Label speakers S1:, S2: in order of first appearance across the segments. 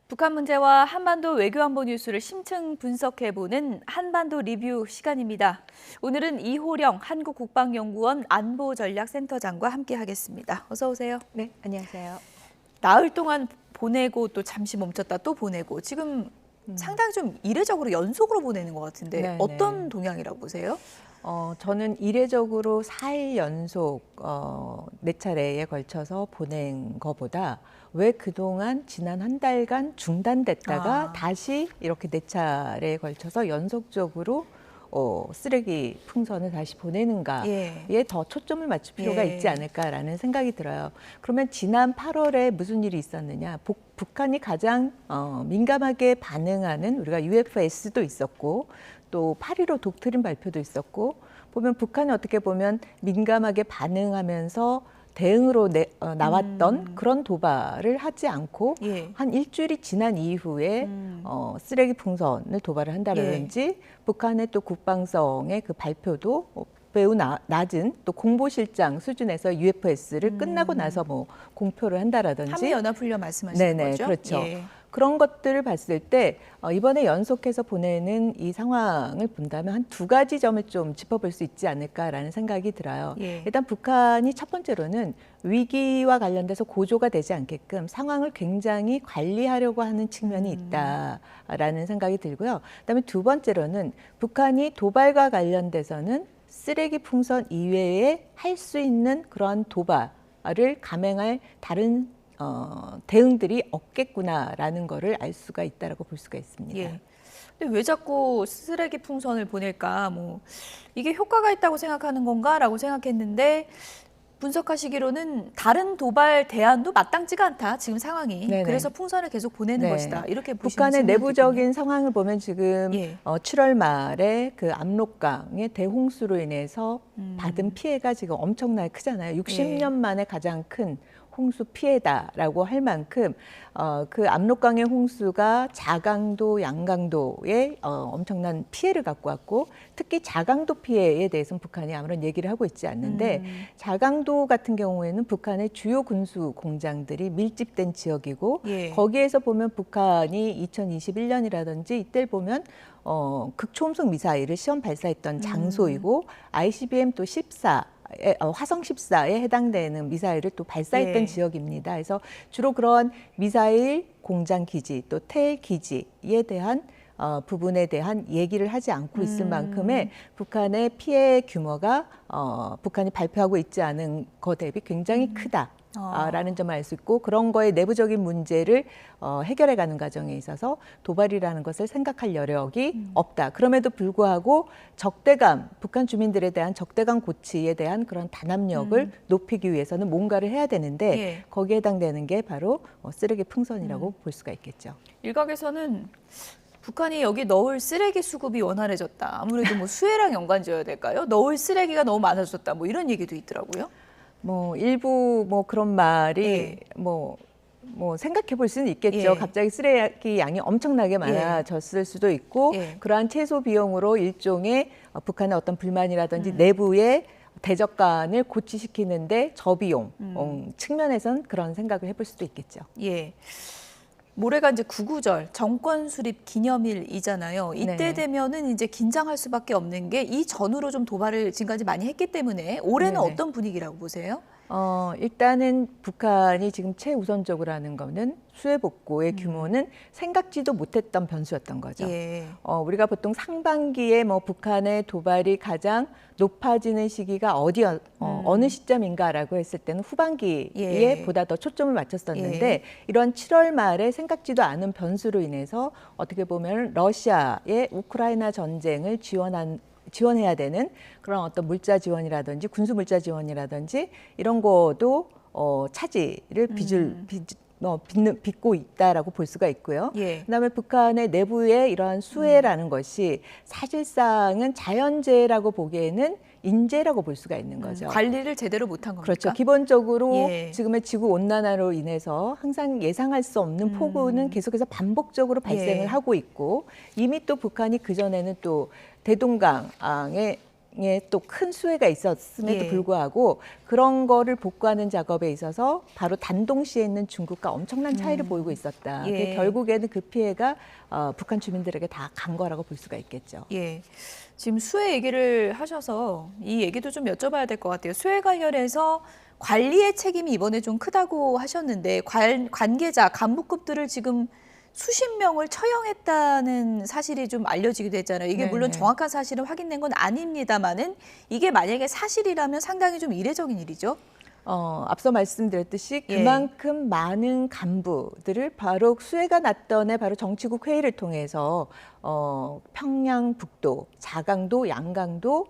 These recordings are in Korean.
S1: 북한 문제와 한반도 외교안보 뉴스를 심층 분석해보는 한반도 리뷰 시간입니다. 오늘은 이호령 한국국방연구원 안보전략센터장과 함께하겠습니다. 어서 오세요.
S2: 네, 안녕하세요.
S1: 나흘 동안 보내고 또 잠시 멈췄다 또 보내고 지금 상당히 좀 이례적으로 연속으로 보내는 것 같은데
S2: 네,
S1: 어떤
S2: 네.
S1: 동향이라고 보세요?
S2: 저는 이례적으로 4일 연속 4차례에 걸쳐서 보낸 것보다 왜 그동안 지난 한 달간 중단됐다가 다시 이렇게 4차례에 걸쳐서 연속적으로 쓰레기 풍선을 다시 보내는가에 더 초점을 맞출 필요가 있지 않을까라는 생각이 들어요. 그러면 지난 8월에 무슨 일이 있었느냐? 북한이 가장 민감하게 반응하는 우리가 UFS도 있었고 또 8.15 독트린 발표도 있었고 보면 북한이 어떻게 보면 민감하게 반응하면서 대응으로 나왔던 그런 도발을 하지 않고 한 일주일이 지난 이후에 쓰레기 풍선을 도발을 한다든지 북한의 또 국방성의 그 발표도 매우 낮은 또 공보실장 수준에서 UFS를 끝나고 나서 뭐 공표를 한다라든지
S1: 한미연합훈련 말씀하시는
S2: 네네,
S1: 거죠?
S2: 그렇죠. 그런 것들을 봤을 때 이번에 연속해서 보내는 이 상황을 본다면 한 2가지 점을 좀 짚어볼 수 있지 않을까라는 생각이 들어요. 일단 북한이 첫 번째로는 위기와 관련돼서 고조가 되지 않게끔 상황을 굉장히 관리하려고 하는 측면이 있다라는 생각이 들고요. 그다음에 두 번째로는 북한이 도발과 관련돼서는 쓰레기 풍선 이외에 할 수 있는 그러한 도발을 감행할 다른 대응들이 없겠구나라는 거를 알 수가 있다라고 볼 수가 있습니다.
S1: 근데 왜 자꾸 쓰레기 풍선을 보낼까? 뭐 이게 효과가 있다고 생각하는 건가라고 생각했는데 분석하시기로는 다른 도발 대안도 마땅치가 않다. 지금 상황이.
S2: 네네.
S1: 그래서 풍선을 계속 보내는 것이다. 이렇게 보시는
S2: 북한의 내부적인
S1: 측면이군요.
S2: 상황을 보면 지금 7월 말에 그 압록강의 대홍수로 인해서 받은 피해가 지금 엄청나게 크잖아요. 60년 만에 가장 큰 홍수 피해다라고 할 만큼 그 압록강의 홍수가 자강도, 양강도에 엄청난 피해를 갖고 왔고 특히 자강도 피해에 대해서는 북한이 아무런 얘기를 하고 있지 않는데 자강도 같은 경우에는 북한의 주요 군수 공장들이 밀집된 지역이고 거기에서 보면 북한이 2021년이라든지 이때 보면 극초음속 미사일을 시험 발사했던 장소이고 ICBM 또 14 화성 14에 해당되는 미사일을 또 발사했던 지역입니다. 그래서 주로 그런 미사일 공장 기지 또 텔 기지에 대한 부분에 대한 얘기를 하지 않고 있을 만큼의 북한의 피해 규모가 북한이 발표하고 있지 않은 것 대비 굉장히 크다. 라는 점을 알 수 있고 그런 거에 내부적인 문제를 해결해가는 과정에 있어서 도발이라는 것을 생각할 여력이 없다. 그럼에도 불구하고 적대감, 북한 주민들에 대한 적대감 고취에 대한 그런 단합력을 높이기 위해서는 뭔가를 해야 되는데 거기에 해당되는 게 바로 쓰레기 풍선이라고 볼 수가 있겠죠.
S1: 일각에서는 북한이 여기 넣을 쓰레기 수급이 원활해졌다. 아무래도 뭐 수해랑 연관지어야 될까요? 넣을 쓰레기가 너무 많아졌다. 뭐 이런 얘기도 있더라고요.
S2: 뭐 일부 뭐 그런 말이 뭐 생각해 볼 수는 있겠죠. 갑자기 쓰레기 양이 엄청나게 많아졌을 수도 있고 그러한 최소 비용으로 일종의 북한의 어떤 불만이라든지 내부의 대적간을 고취시키는데 저비용 측면에선 그런 생각을 해볼 수도 있겠죠.
S1: 모레가 이제 구구절 정권 수립 기념일이잖아요. 이때 되면은 이제 긴장할 수밖에 없는 게 이 전후로 좀 도발을 지금까지 많이 했기 때문에 올해는 어떤 분위기라고 보세요?
S2: 일단은 북한이 지금 최우선적으로 하는 거는 수해 복구의 규모는 생각지도 못했던 변수였던 거죠. 우리가 보통 상반기에 뭐 북한의 도발이 가장 높아지는 시기가 어느 시점인가라고 했을 때는 후반기에 보다 더 초점을 맞췄었는데 이런 7월 말에 생각지도 않은 변수로 인해서 어떻게 보면 러시아의 우크라이나 전쟁을 지원해야 되는 그런 어떤 물자 지원이라든지 군수 물자 지원이라든지 이런 것도 차질을 빚고 있다라고 볼 수가 있고요. 그다음에 북한의 내부의 이러한 수해라는 것이 사실상은 자연재해라고 보기에는 인재라고 볼 수가 있는 거죠.
S1: 관리를 제대로 못한 겁니까?
S2: 그렇죠. 기본적으로 지금의 지구 온난화로 인해서 항상 예상할 수 없는 폭우는 계속해서 반복적으로 발생을 하고 있고 이미 또 북한이 그전에는 또 대동강에 또 큰 수혜가 있었음에도
S1: 예.
S2: 불구하고 그런 거를 복구하는 작업에 있어서 바로 단동시에 있는 중국과 엄청난 차이를 보이고 있었다.
S1: 예.
S2: 결국에는 그 피해가 북한 주민들에게 다 간 거라고 볼 수가 있겠죠.
S1: 예. 지금 수해 얘기를 하셔서 이 얘기도 좀 여쭤봐야 될 것 같아요. 수해 관련해서 관리의 책임이 이번에 좀 크다고 하셨는데 관계자, 간부급들을 지금 수십 명을 처형했다는 사실이 좀 알려지기도 했잖아요. 이게 물론
S2: 네네.
S1: 정확한 사실은 확인된 건 아닙니다만은 이게 만약에 사실이라면 상당히 좀 이례적인 일이죠.
S2: 앞서 말씀드렸듯이
S1: 예.
S2: 그만큼 많은 간부들을 바로 수해가 났던 해 바로 정치국 회의를 통해서 평양북도, 자강도, 양강도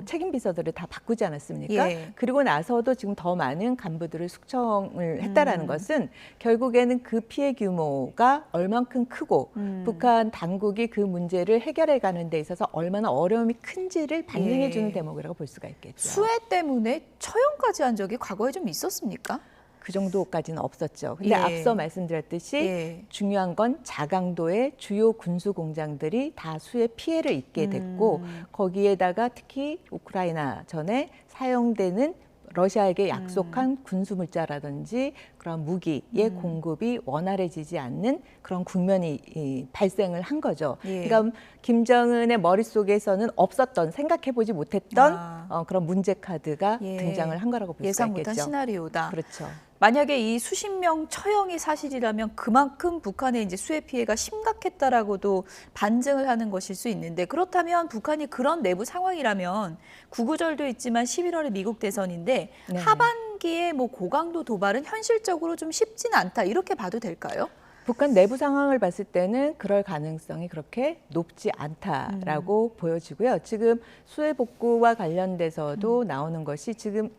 S2: 책임 비서들을 다 바꾸지 않았습니까?
S1: 예.
S2: 그리고 나서도 지금 더 많은 간부들을 숙청을 했다라는 것은 결국에는 그 피해 규모가 얼만큼 크고 북한 당국이 그 문제를 해결해 가는 데 있어서 얼마나 어려움이 큰지를 반증해 주는
S1: 예.
S2: 대목이라고 볼 수가 있겠죠.
S1: 수해 때문에 처형까지 한 적이 과거에 좀 있었습니까?
S2: 그 정도까지는 없었죠. 근데
S1: 예.
S2: 앞서 말씀드렸듯이
S1: 예.
S2: 중요한 건 자강도의 주요 군수 공장들이 다수의 피해를 입게 됐고 거기에다가 특히 우크라이나 전에 사용되는 러시아에게 약속한 군수 물자라든지 그런 무기의 공급이 원활해지지 않는 그런 국면이 발생을 한 거죠.
S1: 예.
S2: 그러니까 김정은의 머릿속에서는 없었던 생각해보지 못했던
S1: 아.
S2: 그런 문제 카드가
S1: 예.
S2: 등장을 한 거라고 볼 수가
S1: 예상
S2: 있겠죠.
S1: 못한 시나리오다.
S2: 그렇죠.
S1: 만약에 이 수십 명 처형이 사실이라면 그만큼 북한의 이제 수해 피해가 심각했다라고도 반증을 하는 것일 수 있는데 그렇다면 북한이 그런 내부 상황이라면 구구절도 있지만 11월에 미국 대선인데
S2: 네네.
S1: 하반기에 뭐 고강도 도발은 현실적으로 좀 쉽지는 않다 이렇게 봐도 될까요?
S2: 북한 내부 상황을 봤을 때는 그럴 가능성이 그렇게 높지 않다라고 보여지고요. 지금 수해 복구와 관련돼서도 나오는 것이 지금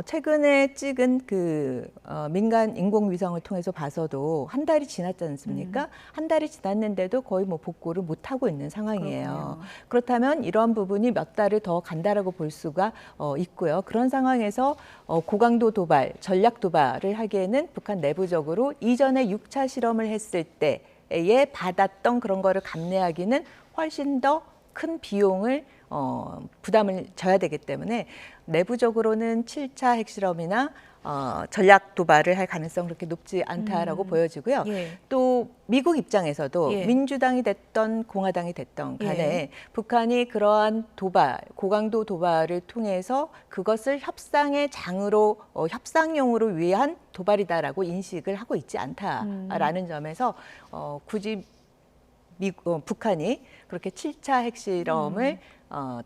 S2: 최근에 찍은 그 민간 인공위성을 통해서 봐서도 한 달이 지났지 않습니까? 한 달이 지났는데도 거의 뭐 복구를 못 하고 있는 상황이에요.
S1: 그렇군요.
S2: 그렇다면 이런 부분이 몇 달을 더 간다라고 볼 수가 있고요. 그런 상황에서 고강도 도발, 전략 도발을 하기에는 북한 내부적으로 이전에 6차 실험을 했을 때에 받았던 그런 거를 감내하기는 훨씬 더 큰 비용을 부담을 져야 되기 때문에 내부적으로는 7차 핵실험이나 전략 도발을 할 가능성 그렇게 높지 않다라고 보여지고요.
S1: 예.
S2: 또 미국 입장에서도
S1: 예.
S2: 민주당이 됐던 공화당이 됐던 간에
S1: 예.
S2: 북한이 그러한 도발, 고강도 도발을 통해서 그것을 협상의 장으로 협상용으로 위한 도발이다라고 인식을 하고 있지 않다라는 점에서 굳이 북한이 그렇게 7차 핵실험을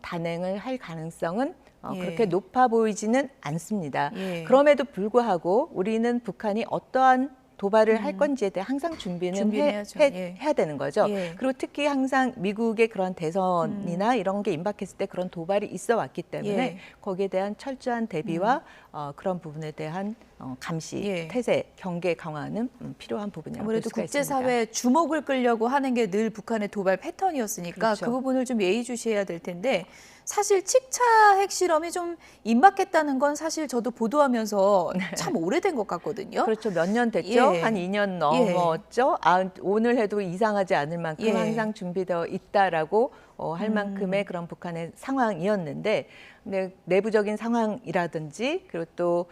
S2: 단행을 할 가능성은
S1: 예.
S2: 그렇게 높아 보이지는 않습니다.
S1: 예.
S2: 그럼에도 불구하고 우리는 북한이 어떠한 도발을 할 건지에 대해 항상 준비는
S1: 준비해야죠.
S2: 해야 되는 거죠.
S1: 예.
S2: 그리고 특히 항상 미국의 그런 대선이나 이런 게 임박했을 때 그런 도발이 있어 왔기 때문에
S1: 예.
S2: 거기에 대한 철저한 대비와 그런 부분에 대한 감시,
S1: 예.
S2: 태세, 경계 강화는 필요한 부분이라고 볼
S1: 아무래도
S2: 수가 있습니다.
S1: 국제사회 주목을 끌려고 하는 게 늘 북한의 도발 패턴이었으니까
S2: 그렇죠.
S1: 그 부분을 좀 예의주시해야 될 텐데 사실 7차 핵실험이 좀 임박했다는 건 사실 저도 보도하면서 참 오래된 것 같거든요.
S2: 그렇죠. 몇 년 됐죠?
S1: 예.
S2: 한 2년 넘었죠? 오늘 해도 이상하지 않을 만큼
S1: 예.
S2: 항상 준비되어 있다라고 할 만큼의 그런 북한의 상황이었는데 근데 내부적인 상황이라든지 그리고 또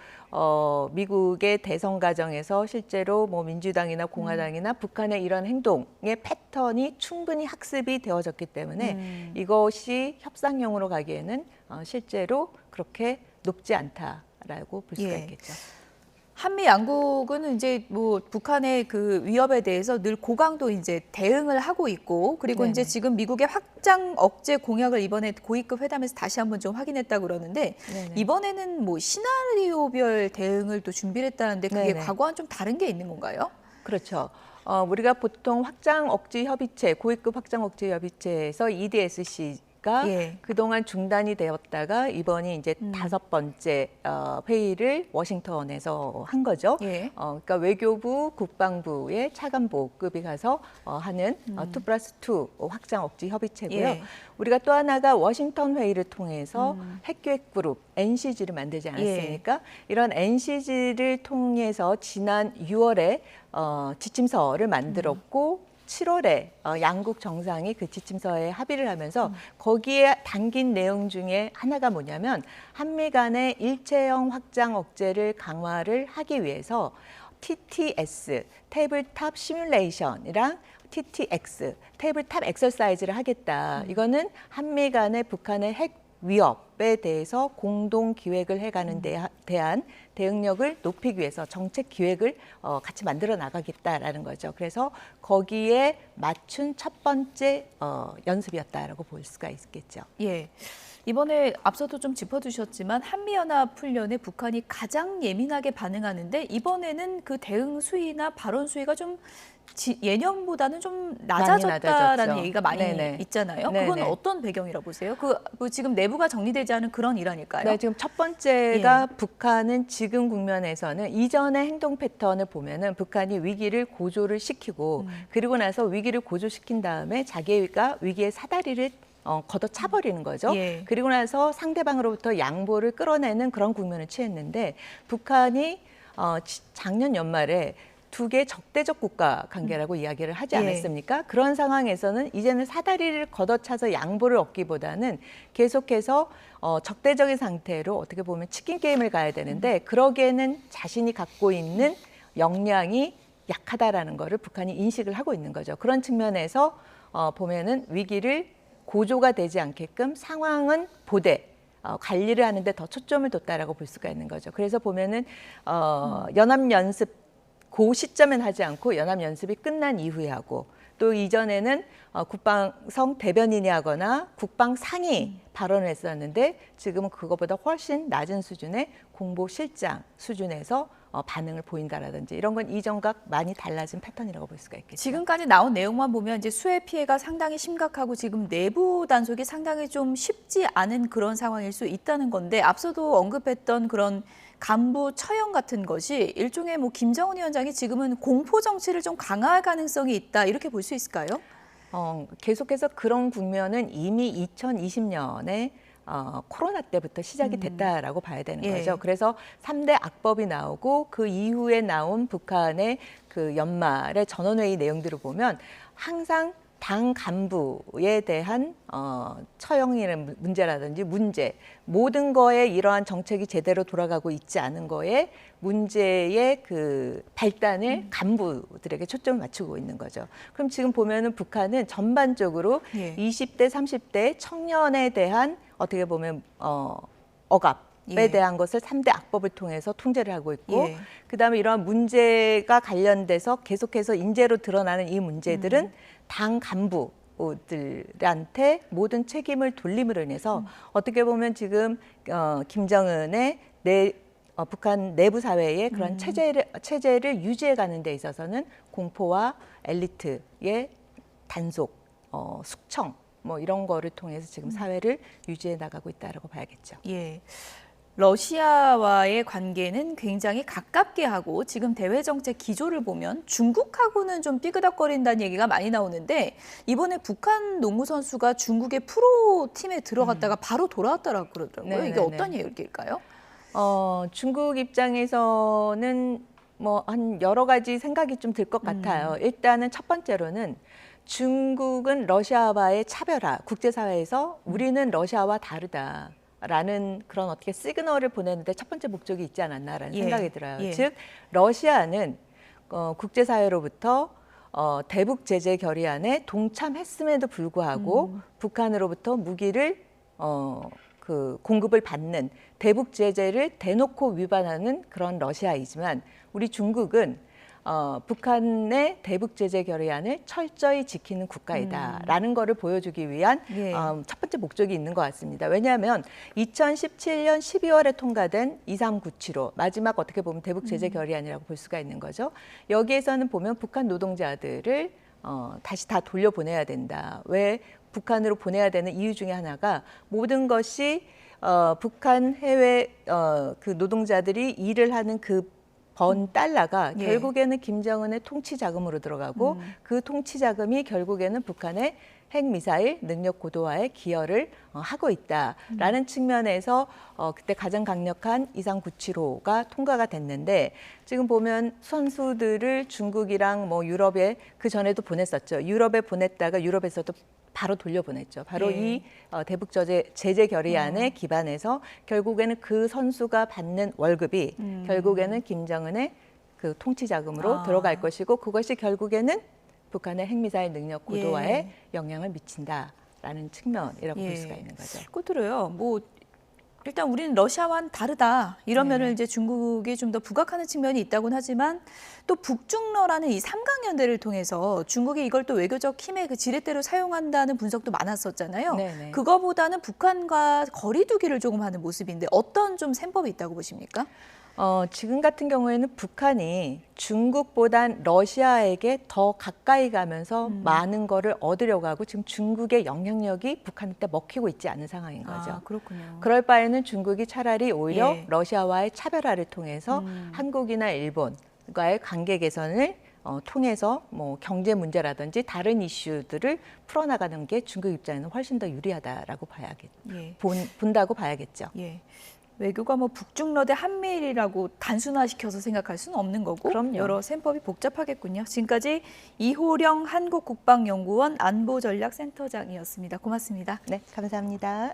S2: 미국의 대선 과정에서 실제로 뭐 민주당이나 공화당이나 북한의 이런 행동의 패턴이 충분히 학습이 되어졌기 때문에 이것이 협상용으로 가기에는 실제로 그렇게 높지 않다라고 볼 수가
S1: 예.
S2: 있겠죠.
S1: 한미 양국은 이제 뭐 북한의 그 위협에 대해서 늘 고강도 이제 대응을 하고 있고 그리고
S2: 네네.
S1: 이제 지금 미국의 확장 억제 공약을 이번에 고위급 회담에서 다시 한번 좀 확인했다고 그러는데
S2: 네네.
S1: 이번에는 뭐 시나리오별 대응을 또 준비를 했다는데 그게
S2: 네네.
S1: 과거와는 좀 다른 게 있는 건가요?
S2: 그렇죠. 우리가 보통 확장 억제 협의체, 고위급 확장 억제 협의체에서 EDSC가
S1: 예.
S2: 그동안 중단이 되었다가 이번이 이제 5번째 회의를 워싱턴에서 한 거죠.
S1: 예.
S2: 그러니까 외교부, 국방부의 차관보급이 가서 하는 2+2 확장 억제 협의체고요.
S1: 예.
S2: 우리가 또 하나가 워싱턴 회의를 통해서 핵교획 그룹 NCG를 만들지 않았습니까? 이런 NCG를 통해서 지난 6월에 지침서를 만들었고 7월에 양국 정상이 그 지침서에 합의를 하면서 거기에 담긴 내용 중에 하나가 뭐냐면 한미 간의 일체형 확장 억제를 강화를 하기 위해서 TTS, 테이블탑 시뮬레이션이랑 TTX, 테이블탑 엑서사이즈를 하겠다. 이거는 한미 간의 북한의 핵 위협에 대해서 공동 기획을 해가는 데 대한 대응력을 높이기 위해서 정책 기획을 같이 만들어 나가겠다라는 거죠. 그래서 거기에 맞춘 첫 번째 연습이었다라고 볼 수가 있겠죠.
S1: 예. 이번에 앞서도 좀 짚어주셨지만 한미연합훈련에 북한이 가장 예민하게 반응하는데 이번에는 그 대응 수위나 발언 수위가 좀 예년보다는 좀 낮아졌다라는
S2: 낮아졌죠.
S1: 얘기가 많이
S2: 네네.
S1: 있잖아요.
S2: 네네.
S1: 그건 어떤 배경이라고 보세요? 뭐 지금 내부가 정리되지 않은 그런 일환일까요?
S2: 네, 지금 첫 번째가 북한은 지금 국면에서는 이전의 행동 패턴을 보면은 북한이 위기를 고조를 시키고 그리고 나서 위기를 고조시킨 다음에 자기가 위기의 사다리를 걷어차버리는 거죠.
S1: 예.
S2: 그리고 나서 상대방으로부터 양보를 끌어내는 그런 국면을 취했는데 북한이 작년 연말에 두 개 적대적 국가 관계라고 이야기를 하지 않았습니까? 그런 상황에서는 이제는 사다리를 걷어차서 양보를 얻기보다는 계속해서 적대적인 상태로 어떻게 보면 치킨 게임을 가야 되는데 그러기에는 자신이 갖고 있는 역량이 약하다라는 거를 북한이 인식을 하고 있는 거죠. 그런 측면에서 보면은 위기를 고조가 되지 않게끔 상황은 보되 관리를 하는데 더 초점을 뒀다라고 볼 수가 있는 거죠. 그래서 보면은 연합연습 그 시점엔 하지 않고 연합연습이 끝난 이후에 하고 또 이전에는 국방성 대변인이 하거나 국방상이 발언을 했었는데 지금은 그거보다 훨씬 낮은 수준의 공보실장 수준에서 반응을 보인다라든지 이런 건 이전과 많이 달라진 패턴이라고 볼 수가 있겠죠.
S1: 지금까지 나온 내용만 보면 이제 수해 피해가 상당히 심각하고 지금 내부 단속이 상당히 좀 쉽지 않은 그런 상황일 수 있다는 건데 앞서도 언급했던 그런 간부 처형 같은 것이 일종의 뭐 김정은 위원장이 지금은 공포 정치를 좀 강화할 가능성이 있다 이렇게 볼 수 있을까요?
S2: 계속해서 그런 국면은 이미 2020년에 코로나 때부터 시작이 됐다라고 봐야 되는 거죠. 그래서 3대 악법이 나오고 그 이후에 나온 북한의 그 연말의 전원회의 내용들을 보면 항상 당 간부에 대한 처형이라는 문제라든지 모든 거에 이러한 정책이 제대로 돌아가고 있지 않은 거에 문제의 그 발단을 간부들에게 초점을 맞추고 있는 거죠. 그럼 지금 보면은 북한은 전반적으로 20대, 30대 청년에 대한 어떻게 보면 억압에 대한 것을 3대 악법을 통해서 통제를 하고 있고 그다음에 이러한 문제가 관련돼서 계속해서 인재로 드러나는 이 문제들은 당 간부들한테 모든 책임을 돌림으로 인해서 어떻게 보면 지금 김정은의 북한 내부 사회의 그런 체제를 유지해 가는 데 있어서는 공포와 엘리트의 단속, 숙청 뭐 이런 거를 통해서 지금 사회를 유지해 나가고 있다라고 봐야겠죠.
S1: 예. 러시아와의 관계는 굉장히 가깝게 하고 지금 대외 정책 기조를 보면 중국하고는 좀 삐그덕거린다는 얘기가 많이 나오는데 이번에 북한 농구 선수가 중국의 프로 팀에 들어갔다가 바로 돌아왔다라고 그러더라고요. 이게 어떤 얘기일까요?
S2: 중국 입장에서는 뭐 한 여러 가지 생각이 좀 들 것 같아요. 일단은 첫 번째로는 중국은 러시아와의 차별화, 국제사회에서 우리는 러시아와 다르다. 라는 그런 어떻게 시그널을 보내는데 첫 번째 목적이 있지 않았나라는 생각이 들어요. 즉 러시아는 국제사회로부터 대북 제재 결의안에 동참했음에도 불구하고 북한으로부터 무기를 그 공급을 받는 대북 제재를 대놓고 위반하는 그런 러시아이지만 우리 중국은 북한의 대북 제재 결의안을 철저히 지키는 국가이다라는 거를 보여주기 위한 첫 번째 목적이 있는 것 같습니다. 왜냐하면 2017년 12월에 통과된 2397호 마지막 어떻게 보면 대북 제재 결의안이라고 볼 수가 있는 거죠. 여기에서는 보면 북한 노동자들을 다시 다 돌려보내야 된다. 왜 북한으로 보내야 되는 이유 중에 하나가 모든 것이 북한 해외 그 노동자들이 일을 하는 그 번 달러가 결국에는 김정은의 통치 자금으로 들어가고 그 통치 자금이 결국에는 북한의 핵미사일 능력 고도화에 기여를 하고 있다라는 측면에서 그때 가장 강력한 이상 975가 통과가 됐는데 지금 보면 선수들을 중국이랑 뭐 유럽에 그 전에도 보냈었죠. 유럽에 보냈다가 유럽에서도 바로 돌려보냈죠. 바로 이 대북 제재 결의안에 기반해서 결국에는 그 선수가 받는 월급이 결국에는 김정은의 그 통치 자금으로 들어갈 것이고 그것이 결국에는 북한의 핵미사일 능력 고도화에 영향을 미친다라는 측면이라고 볼 수가 있는 거죠.
S1: 그렇더라요. 뭐 일단 우리는 러시아와는 다르다 이런 면을 이제 중국이 좀 더 부각하는 측면이 있다고는 하지만 또 북중러라는 이 삼강연대를 통해서 중국이 이걸 또 외교적 힘의 그 지렛대로 사용한다는 분석도 많았었잖아요.
S2: 네네.
S1: 그거보다는 북한과 거리두기를 조금 하는 모습인데 어떤 좀 셈법이 있다고 보십니까?
S2: 지금 같은 경우에는 북한이 중국보단 러시아에게 더 가까이 가면서 많은 거를 얻으려고 하고 지금 중국의 영향력이 북한한테 먹히고 있지 않은 상황인 거죠.
S1: 아, 그렇군요.
S2: 그럴 바에는 중국이 차라리 오히려 러시아와의 차별화를 통해서 한국이나 일본과의 관계 개선을 통해서 뭐 경제 문제라든지 다른 이슈들을 풀어나가는 게 중국 입장에는 훨씬 더 유리하다라고 본다고 봐야겠죠.
S1: 예. 외교가 뭐 북중러 대 한미일이라고 단순화시켜서 생각할 수는 없는 거고
S2: 그럼요.
S1: 여러 셈법이 복잡하겠군요. 지금까지 이호령 한국국방연구원 안보전략센터장이었습니다. 고맙습니다.
S2: 네, 감사합니다.